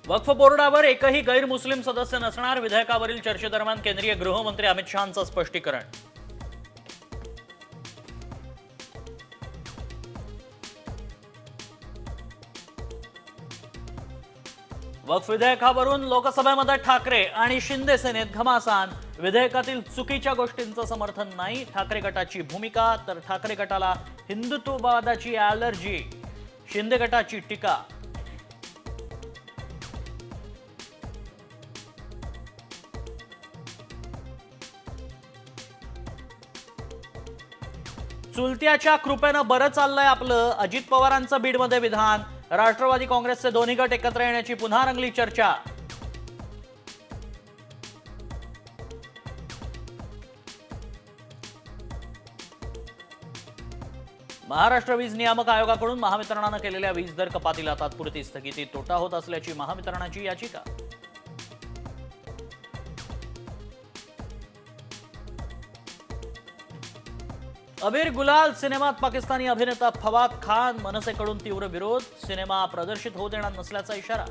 वक्फ बोर्डावर एकही गैरमुस्लिम सदस्य नसणार, विधेयकावरील चर्चेदरम्यान केंद्रीय गृहमंत्री अमित शहांचं स्पष्टीकरण. वक्फ विधेयकावरून लोकसभेमध्ये ठाकरे आणि शिंदे सेनेत घमासान. विधेयकातील चुकीच्या गोष्टींचं समर्थन नाही, ठाकरे गटाची भूमिका. तर ठाकरे गटाला हिंदुत्ववादाची ॲलर्जी, शिंदे गटाची टीका. चुलत्याच्या कृपेनं बरं चाललंय आपलं, अजित पवारांचं बीडमध्ये विधान. राष्ट्रवादी काँग्रेसचे दोन्ही गट एकत्र येण्याची पुन्हा रंगली चर्चा. महाराष्ट्र वीज नियामक आयोगाकडून महावितरणानं केलेल्या वीज दर कपातीला तात्पुरती स्थगिती, तोटा होत असल्याची महावितरणाची याचिका. अबीर गुलाल सिनेमात पाकिस्तानी अभिनेता फवाद खान, मनसेकडून तीव्र विरोध. सिनेमा प्रदर्शित होऊ देणार नसल्याचा इशारा.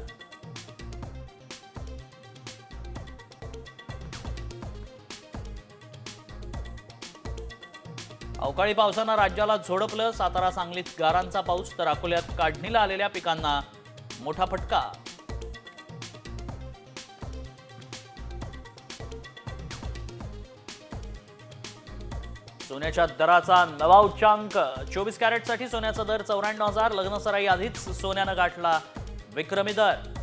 अवकाळी पावसानं राज्याला झोडपलं. सातारा सांगलीत गारांचा पाऊस, तर अकोल्यात काढणीला आलेल्या पिकांना मोठा फटका. सोन्याच्या दराचा नवा उच्चांक. 24 कॅरेटसाठी सोन्याचा दर 94,000. लग्नसराई आधीच सोन्यानं गाठला विक्रमी दर.